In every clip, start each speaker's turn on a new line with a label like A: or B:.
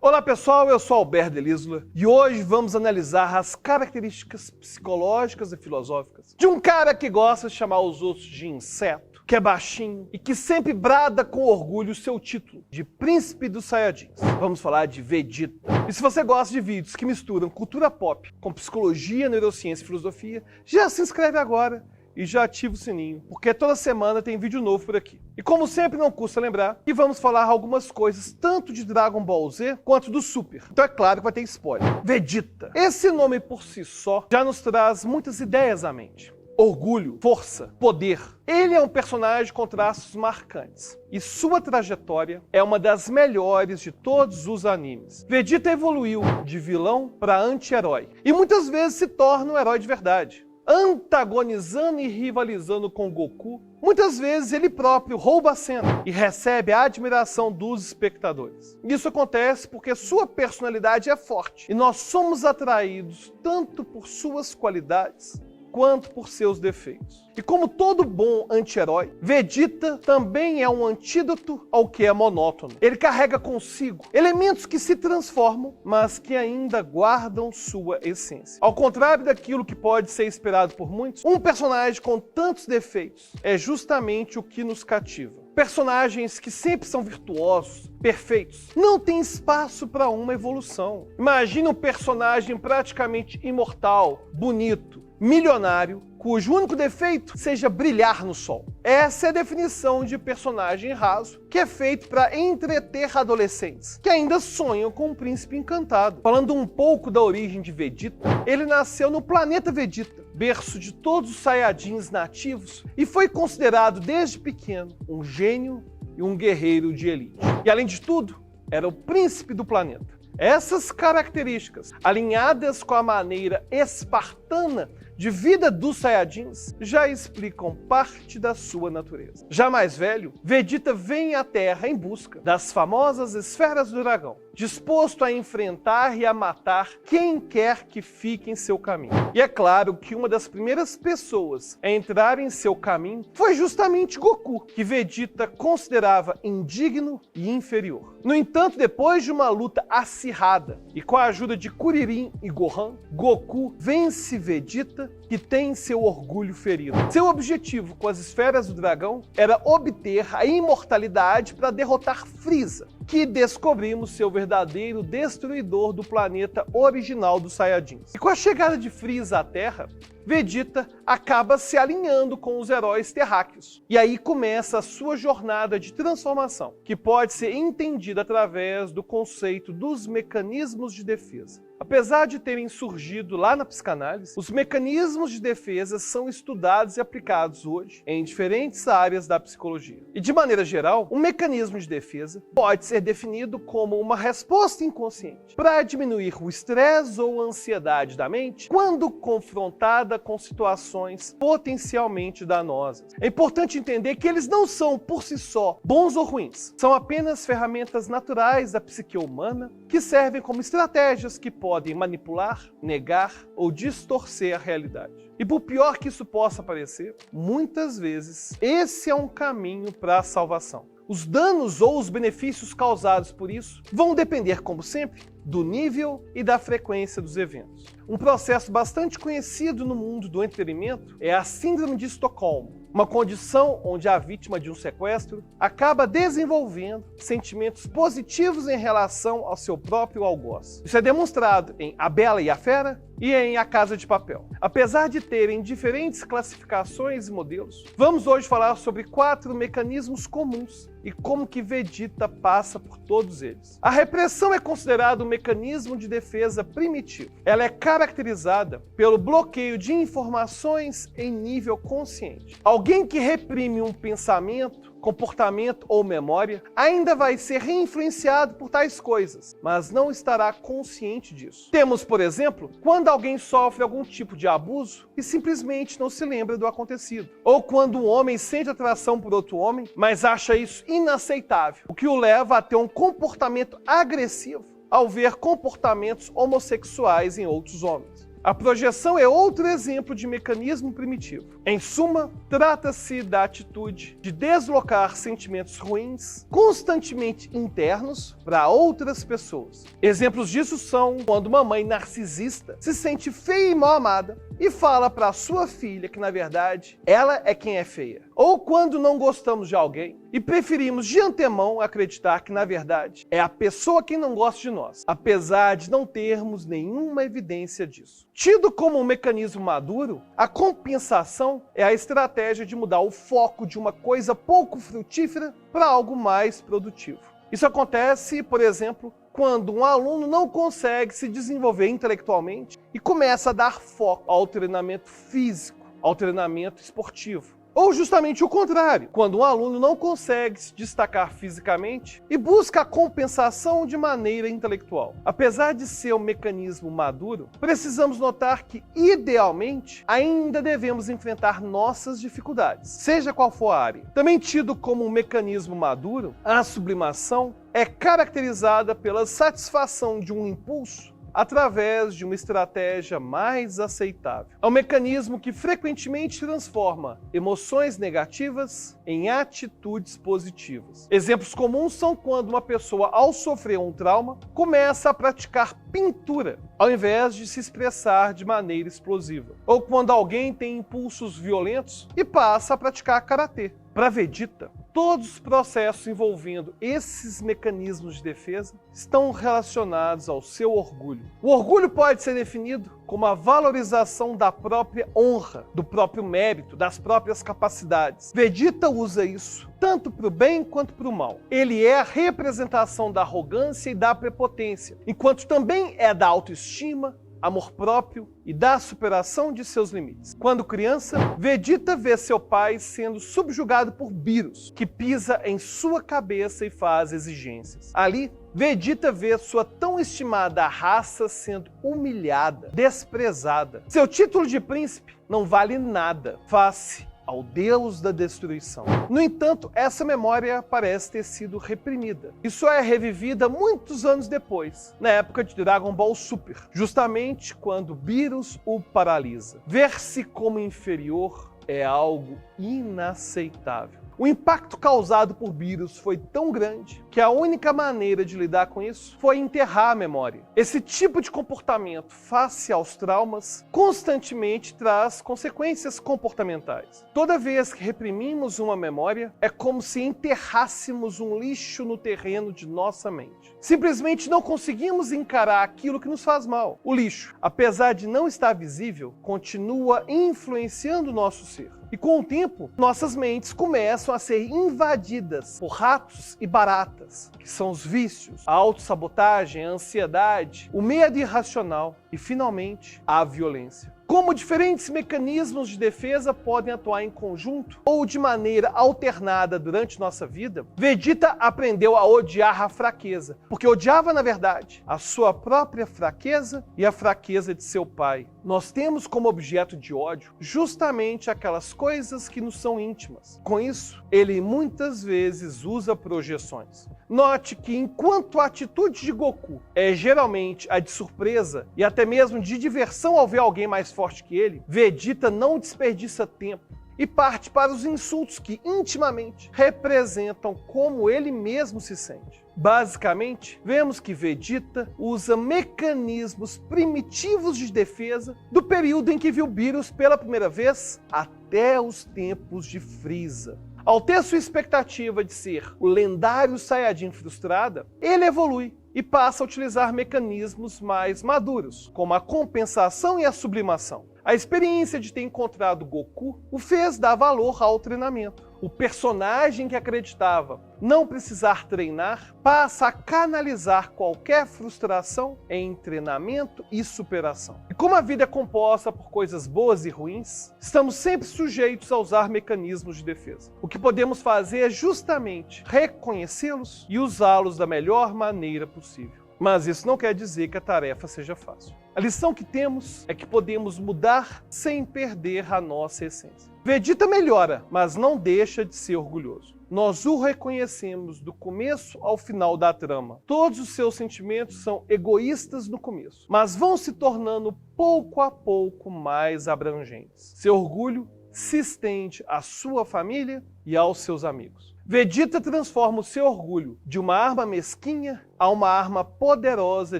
A: Olá pessoal, eu sou Alberto Delisla e hoje vamos analisar as características psicológicas e filosóficas de um cara que gosta de chamar os outros de inseto, que é baixinho e que sempre brada com orgulho seu título de Príncipe dos Saiyajins. Vamos falar de Vegeta. E se você gosta de vídeos que misturam cultura pop com psicologia, neurociência e filosofia, já se inscreve agora e já ativa o sininho, porque toda semana tem vídeo novo por aqui. E como sempre, não custa lembrar que vamos falar algumas coisas tanto de Dragon Ball Z quanto do Super. Então é claro que vai ter spoiler. Vegeta. Esse nome por si só já nos traz muitas ideias à mente. Orgulho, força, poder. Ele é um personagem com traços marcantes. E sua trajetória é uma das melhores de todos os animes. Vegeta evoluiu de vilão para anti-herói. E muitas vezes se torna um herói de verdade, antagonizando e rivalizando com Goku. Muitas vezes ele próprio rouba a cena e recebe a admiração dos espectadores. Isso acontece porque sua personalidade é forte e nós somos atraídos tanto por suas qualidades quanto por seus defeitos. E como todo bom anti-herói, Vegeta também é um antídoto ao que é monótono. Ele carrega consigo elementos que se transformam, mas que ainda guardam sua essência. Ao contrário daquilo que pode ser esperado por muitos, um personagem com tantos defeitos é justamente o que nos cativa. Personagens que sempre são virtuosos, perfeitos, não têm espaço para uma evolução. Imagine um personagem praticamente imortal, bonito, milionário, cujo único defeito seja brilhar no sol. Essa é a definição de personagem raso, que é feito para entreter adolescentes, que ainda sonham com um príncipe encantado. Falando um pouco da origem de Vegeta, ele nasceu no planeta Vegeta, berço de todos os Saiyajins nativos, e foi considerado desde pequeno um gênio e um guerreiro de elite. E além de tudo, era o príncipe do planeta. Essas características, alinhadas com a maneira espartana de vida dos Saiyajins, já explicam parte da sua natureza. Já mais velho, Vegeta vem à Terra em busca das famosas esferas do dragão, disposto a enfrentar e a matar quem quer que fique em seu caminho. E é claro que uma das primeiras pessoas a entrar em seu caminho foi justamente Goku, que Vegeta considerava indigno e inferior. No entanto, depois de uma luta acirrada e com a ajuda de Kuririn e Gohan, Goku vence Vegeta, que tem seu orgulho ferido. Seu objetivo com as esferas do dragão era obter a imortalidade para derrotar Frieza, que descobrimos ser o verdadeiro destruidor do planeta original dos Saiyajins. E com a chegada de Frieza à Terra, Vegeta acaba se alinhando com os heróis terráqueos. E aí começa a sua jornada de transformação, que pode ser entendida através do conceito dos mecanismos de defesa. Apesar de terem surgido lá na psicanálise, os mecanismos de defesa são estudados e aplicados hoje em diferentes áreas da psicologia. E de maneira geral, um mecanismo de defesa pode ser definido como uma resposta inconsciente para diminuir o estresse ou a ansiedade da mente quando confrontada com situações potencialmente danosas. É importante entender que eles não são por si só bons ou ruins, são apenas ferramentas naturais da psique humana que servem como estratégias que podem manipular, negar ou distorcer a realidade. E por pior que isso possa parecer, muitas vezes esse é um caminho para a salvação. Os danos ou os benefícios causados por isso vão depender, como sempre, do nível e da frequência dos eventos. Um processo bastante conhecido no mundo do entretenimento é a Síndrome de Estocolmo, uma condição onde a vítima de um sequestro acaba desenvolvendo sentimentos positivos em relação ao seu próprio algoz. Isso é demonstrado em A Bela e a Fera e em A Casa de Papel. Apesar de terem diferentes classificações e modelos, vamos hoje falar sobre 4 mecanismos comuns e como que Vegeta passa por todos eles. A repressão é considerada um mecanismo de defesa primitivo. Ela é caracterizada pelo bloqueio de informações em nível consciente. Alguém que reprime um pensamento, comportamento ou memória ainda vai ser influenciado por tais coisas, mas não estará consciente disso. Temos, por exemplo, quando alguém sofre algum tipo de abuso e simplesmente não se lembra do acontecido. Ou quando um homem sente atração por outro homem, mas acha isso inaceitável, o que o leva a ter um comportamento agressivo ao ver comportamentos homossexuais em outros homens. A projeção é outro exemplo de mecanismo primitivo. Em suma, trata-se da atitude de deslocar sentimentos ruins, constantemente internos, para outras pessoas. Exemplos disso são quando uma mãe narcisista se sente feia e mal amada e fala para sua filha que, na verdade, ela é quem é feia. Ou quando não gostamos de alguém e preferimos de antemão acreditar que, na verdade, é a pessoa quem não gosta de nós, apesar de não termos nenhuma evidência disso. Tido como um mecanismo maduro, a compensação é a estratégia de mudar o foco de uma coisa pouco frutífera para algo mais produtivo. Isso acontece, por exemplo, quando um aluno não consegue se desenvolver intelectualmente e começa a dar foco ao treinamento físico, ao treinamento esportivo. Ou justamente o contrário, quando um aluno não consegue se destacar fisicamente e busca a compensação de maneira intelectual. Apesar de ser um mecanismo maduro, precisamos notar que, idealmente, ainda devemos enfrentar nossas dificuldades, seja qual for a área. Também tido como um mecanismo maduro, a sublimação é caracterizada pela satisfação de um impulso através de uma estratégia mais aceitável. É um mecanismo que frequentemente transforma emoções negativas em atitudes positivas. Exemplos comuns são quando uma pessoa, ao sofrer um trauma, começa a praticar pintura, ao invés de se expressar de maneira explosiva. Ou quando alguém tem impulsos violentos e passa a praticar karatê. Para Vegeta, todos os processos envolvendo esses mecanismos de defesa estão relacionados ao seu orgulho. O orgulho pode ser definido como a valorização da própria honra, do próprio mérito, das próprias capacidades. Vegeta usa isso tanto para o bem quanto para o mal. Ele é a representação da arrogância e da prepotência, enquanto também é da autoestima, amor próprio e da superação de seus limites. Quando criança, Vegeta vê seu pai sendo subjugado por Beerus, que pisa em sua cabeça e faz exigências. Ali, Vegeta vê sua tão estimada raça sendo humilhada, desprezada. Seu título de príncipe não vale nada face ao Deus da destruição. No entanto, essa memória parece ter sido reprimida e só é revivida muitos anos depois, na época de Dragon Ball Super, justamente quando Beerus o paralisa. Ver-se como inferior é algo inaceitável. O impacto causado por Beerus foi tão grande que a única maneira de lidar com isso foi enterrar a memória. Esse tipo de comportamento face aos traumas constantemente traz consequências comportamentais. Toda vez que reprimimos uma memória, é como se enterrássemos um lixo no terreno de nossa mente. Simplesmente não conseguimos encarar aquilo que nos faz mal. O lixo, apesar de não estar visível, continua influenciando o nosso ser. E com o tempo, nossas mentes começam a ser invadidas por ratos e baratas, que são os vícios, a autossabotagem, a ansiedade, o medo irracional e, finalmente, a violência. Como diferentes mecanismos de defesa podem atuar em conjunto ou de maneira alternada durante nossa vida, Vegeta aprendeu a odiar a fraqueza, porque odiava, na verdade, a sua própria fraqueza e a fraqueza de seu pai. Nós temos como objeto de ódio justamente aquelas coisas que nos são íntimas. Com isso, ele muitas vezes usa projeções. Note que enquanto a atitude de Goku é geralmente a de surpresa e até mesmo de diversão ao ver alguém mais forte que ele, Vegeta não desperdiça tempo e parte para os insultos que intimamente representam como ele mesmo se sente. Basicamente, vemos que Vegeta usa mecanismos primitivos de defesa do período em que viu Beerus pela primeira vez até os tempos de Freeza. Ao ter sua expectativa de ser o lendário Saiyajin frustrada, ele evolui e passa a utilizar mecanismos mais maduros, como a compensação e a sublimação. A experiência de ter encontrado Goku o fez dar valor ao treinamento. O personagem que acreditava não precisar treinar passa a canalizar qualquer frustração em treinamento e superação. E como a vida é composta por coisas boas e ruins, estamos sempre sujeitos a usar mecanismos de defesa. O que podemos fazer é justamente reconhecê-los e usá-los da melhor maneira possível. Mas isso não quer dizer que a tarefa seja fácil. A lição que temos é que podemos mudar sem perder a nossa essência. Vegeta melhora, mas não deixa de ser orgulhoso. Nós o reconhecemos do começo ao final da trama. Todos os seus sentimentos são egoístas no começo, mas vão se tornando pouco a pouco mais abrangentes. Seu orgulho se estende à sua família e aos seus amigos. Vegeta transforma o seu orgulho de uma arma mesquinha a uma arma poderosa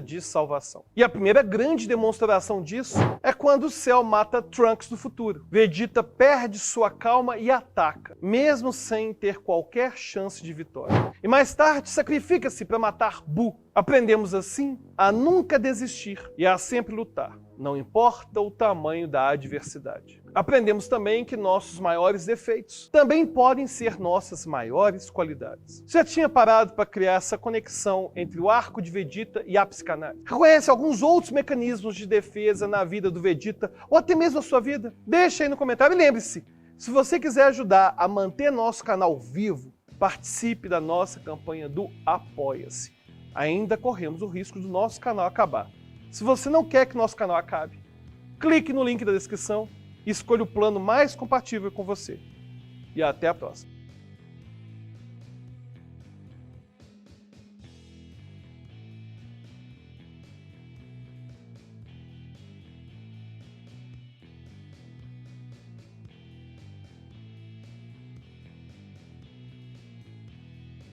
A: de salvação. E a primeira grande demonstração disso é quando o Cell mata Trunks no futuro. Vegeta perde sua calma e ataca, mesmo sem ter qualquer chance de vitória. E mais tarde sacrifica-se para matar Buu. Aprendemos assim a nunca desistir e a sempre lutar, não importa o tamanho da adversidade. Aprendemos também que nossos maiores defeitos também podem ser nossas maiores qualidades. Já tinha parado para criar essa conexão entre o arco de Vegeta e a psicanálise? Reconhece alguns outros mecanismos de defesa na vida do Vegeta ou até mesmo na sua vida? Deixa aí no comentário e lembre-se, se você quiser ajudar a manter nosso canal vivo, participe da nossa campanha do Apoia-se. Ainda corremos o risco do nosso canal acabar. Se você não quer que nosso canal acabe, clique no link da descrição e escolha o plano mais compatível com você. E até a próxima.